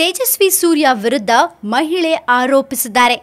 ತೇಜಸ್ವಿ ಸೂರ್ಯ ವಿರುದ್ಧ ಮಹಿಳೆ ಆರೋಪಿಸಿದ್ದಾರೆ.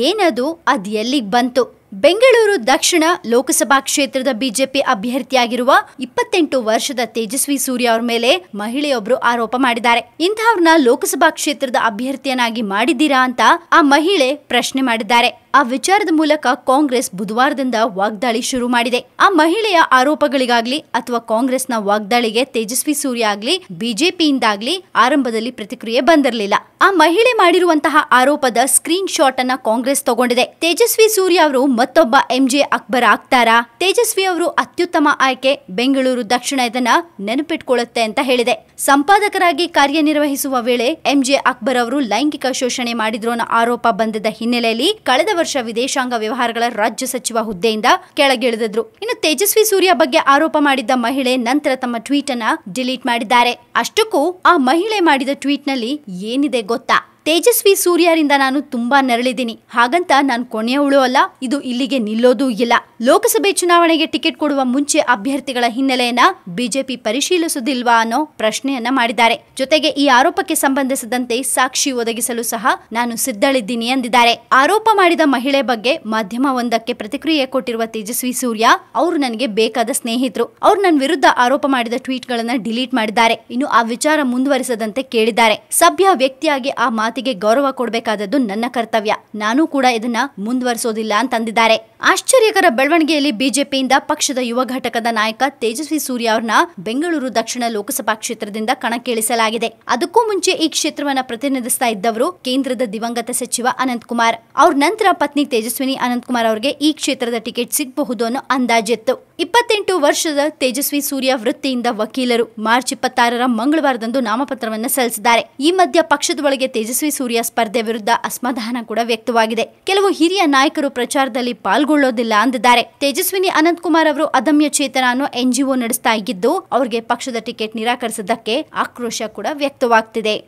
ಏನದು ಅದು ಎಲ್ಲಿಗೆ ಬಂತು? ಬೆಂಗಳೂರು ದಕ್ಷಿಣ ಲೋಕಸಭಾ ಕ್ಷೇತ್ರದ ಬಿಜೆಪಿ ಅಭ್ಯರ್ಥಿಯಾಗಿರುವ 28 ವರ್ಷದ ತೇಜಸ್ವಿ ಸೂರ್ಯ ಅವರ ಮೇಲೆ ಮಹಿಳೆಯೊಬ್ಬರು ಆರೋಪ ಮಾಡಿದ್ದಾರೆ. ಇಂಥವ್ರನ್ನ ಲೋಕಸಭಾ ಕ್ಷೇತ್ರದ ಅಭ್ಯರ್ಥಿಯನ್ನಾಗಿ ಮಾಡಿದ್ದೀರಾ ಅಂತ ಆ ಮಹಿಳೆ ಪ್ರಶ್ನೆ ಮಾಡಿದ್ದಾರೆ. ಆ ವಿಚಾರದ ಮೂಲಕ ಕಾಂಗ್ರೆಸ್ ಬುಧವಾರದಿಂದ ವಾಗ್ದಾಳಿ ಶುರು ಮಾಡಿದೆ. ಆ ಮಹಿಳೆಯ ಆರೋಪಗಳಿಗಾಗ್ಲಿ ಅಥವಾ ಕಾಂಗ್ರೆಸ್ನ ವಾಗ್ದಾಳಿಗೆ ತೇಜಸ್ವಿ ಸೂರ್ಯ ಆಗ್ಲಿ ಬಿಜೆಪಿಯಿಂದಾಗ್ಲಿ ಆರಂಭದಲ್ಲಿ ಪ್ರತಿಕ್ರಿಯೆ ಬಂದಿರಲಿಲ್ಲ. ಆ ಮಹಿಳೆ ಮಾಡಿರುವಂತಹ ಆರೋಪದ ಸ್ಕ್ರೀನ್ ಶಾಟ್ ಅನ್ನ ಕಾಂಗ್ರೆಸ್ ತಗೊಂಡಿದೆ. ತೇಜಸ್ವಿ ಸೂರ್ಯ ಅವರು ಮತ್ತೊಬ್ಬ ಎಂಜೆ ಅಕ್ಬರ್ ಆಗ್ತಾರಾ? ತೇಜಸ್ವಿ ಅವರು ಅತ್ಯುತ್ತಮ ಆಯ್ಕೆ, ಬೆಂಗಳೂರು ದಕ್ಷಿಣ ಇದನ್ನ ನೆನಪಿಟ್ಕೊಳ್ಳುತ್ತೆ ಅಂತ ಹೇಳಿದೆ. ಸಂಪಾದಕರಾಗಿ ಕಾರ್ಯನಿರ್ವಹಿಸುವ ವೇಳೆ ಎಂಜೆ ಅಕ್ಬರ್ ಅವರು ಲೈಂಗಿಕ ಶೋಷಣೆ ಮಾಡಿದ್ರು ಅನ್ನೋ ಆರೋಪ ಬಂದಿದ್ದ ಹಿನ್ನೆಲೆಯಲ್ಲಿ ಕಳೆದ ವರ್ಷ ವಿದೇಶಾಂಗ ವ್ಯವಹಾರಗಳ ರಾಜ್ಯ ಸಚಿವ ಹುದ್ದೆಯಿಂದ ಕೆಳಗಿಳಿದಿದ್ರು. ಇನ್ನು ತೇಜಸ್ವಿ ಸೂರ್ಯ ಬಗ್ಗೆ ಆರೋಪ ಮಾಡಿದ್ದ ಮಹಿಳೆ ನಂತರ ತಮ್ಮ ಟ್ವೀಟ್ ಅನ್ನ ಡಿಲೀಟ್ ಮಾಡಿದ್ದಾರೆ. ಅಷ್ಟಕ್ಕೂ ಆ ಮಹಿಳೆ ಮಾಡಿದ ಟ್ವೀಟ್ ನಲ್ಲಿ ಏನಿದೆ ಗೊತ್ತಾ? ತೇಜಸ್ವಿ ಸೂರ್ಯರಿಂದ ನಾನು ತುಂಬಾ ನರಳಿದ್ದೀನಿ, ಹಾಗಂತ ನಾನು ಕೊನೆಯವಳು ಅಲ್ಲ, ಇದು ಇಲ್ಲಿಗೆ ನಿಲ್ಲೋದೂ ಇಲ್ಲ. ಲೋಕಸಭೆ ಚುನಾವಣೆಗೆ ಟಿಕೆಟ್ ಕೊಡುವ ಮುಂಚೆ ಅಭ್ಯರ್ಥಿಗಳ ಹಿನ್ನೆಲೆಯನ್ನ ಬಿಜೆಪಿ ಪರಿಶೀಲಿಸುವುದಿಲ್ವಾ ಅನ್ನೋ ಪ್ರಶ್ನೆಯನ್ನ ಮಾಡಿದ್ದಾರೆ. ಜೊತೆಗೆ ಈ ಆರೋಪಕ್ಕೆ ಸಂಬಂಧಿಸಿದಂತೆ ಸಾಕ್ಷಿ ಒದಗಿಸಲು ಸಹ ನಾನು ಸಿದ್ಧಳಿದ್ದೀನಿ ಎಂದಿದ್ದಾರೆ. ಆರೋಪ ಮಾಡಿದ ಮಹಿಳೆ ಬಗ್ಗೆ ಮಾಧ್ಯಮವೊಂದಕ್ಕೆ ಪ್ರತಿಕ್ರಿಯೆ ಕೊಟ್ಟಿರುವ ತೇಜಸ್ವಿ ಸೂರ್ಯ, ಅವರು ನನಗೆ ಬೇಕಾದ ಸ್ನೇಹಿತರು, ಅವರು ನನ್ನ ವಿರುದ್ಧ ಆರೋಪ ಮಾಡಿದ ಟ್ವೀಟ್ ಗಳನ್ನ ಡಿಲೀಟ್ ಮಾಡಿದ್ದಾರೆ. ಇನ್ನು ಆ ವಿಚಾರ ಮುಂದುವರಿಸದಂತೆ ಕೇಳಿದ್ದಾರೆ. ಸಭ್ಯ ವ್ಯಕ್ತಿಯಾಗಿ ಆ ಮಾತಿಗೆ ಗೌರವ ಕೊಡಬೇಕಾದದ್ದು ನನ್ನ ಕರ್ತವ್ಯ, ನಾನು ಕೂಡ ಇದನ್ನ ಮುಂದುವರಿಸೋದಿಲ್ಲ ಅಂತಂದಿದ್ದಾರೆ. ಆಶ್ಚರ್ಯಕರ ಬೆಳವಣಿಗೆಯಲ್ಲಿ ಬಿಜೆಪಿಯಿಂದ ಪಕ್ಷದ ಯುವ ಘಟಕದ ನಾಯಕ ತೇಜಸ್ವಿ ಸೂರ್ಯ ಅವರನ್ನ ಬೆಂಗಳೂರು ದಕ್ಷಿಣ ಲೋಕಸಭಾ ಕ್ಷೇತ್ರದಿಂದ ಕಣಕ್ಕಿಳಿಸಲಾಗಿದೆ. ಅದಕ್ಕೂ ಮುಂಚೆ ಈ ಕ್ಷೇತ್ರವನ್ನ ಪ್ರತಿನಿಧಿಸ್ತಾ ಇದ್ದವರು ಕೇಂದ್ರದ ದಿವಂಗತ ಸಚಿವ ಅನಂತ್ ಕುಮಾರ್. ಅವ್ರ ನಂತರ ಪತ್ನಿ ತೇಜಸ್ವಿನಿ ಅನಂತ್ ಕುಮಾರ್ ಅವರಿಗೆ ಈ ಕ್ಷೇತ್ರದ ಟಿಕೆಟ್ ಸಿಗಬಹುದು ಅನ್ನೋ ಅಂದಾಜಿತ್ತು. 28 ವರ್ಷದ ತೇಜಸ್ವಿ ಸೂರ್ಯ ವೃತ್ತಿಯಿಂದ ವಕೀಲರು. ಮಾರ್ಚ್ 26ರ ಮಂಗಳವಾರದಂದು ನಾಮಪತ್ರವನ್ನು ಸಲ್ಲಿಸಿದ್ದಾರೆ. ಈ ಮಧ್ಯ ಪಕ್ಷದ ಒಳಗೆ ತೇಜಸ್ವಿ ಸೂರ್ಯ ಸ್ಪರ್ಧೆ ವಿರುದ್ಧ ಅಸಮಾಧಾನ ಕೂಡ ವ್ಯಕ್ತವಾಗಿದೆ. ಕೆಲವು ಹಿರಿಯ ನಾಯಕರು ಪ್ರಚಾರದಲ್ಲಿ ಪಾಲ್ಗೊಳ್ಳೋದಿಲ್ಲ ಅಂದಿದ್ದಾರೆ. ತೇಜಸ್ವಿನಿ ಅನಂತ್ ಕುಮಾರ್ ಅವರು ಅದಮ್ಯ ಚೇತನ ಅನ್ನೋ NGO ನಡೆಸ್ತಾ ಇದ್ದು ಅವರಿಗೆ ಪಕ್ಷದ ಟಿಕೆಟ್ ನಿರಾಕರಿಸಿದ್ದಕ್ಕೆ ಆಕ್ರೋಶ ಕೂಡ ವ್ಯಕ್ತವಾಗ್ತಿದೆ.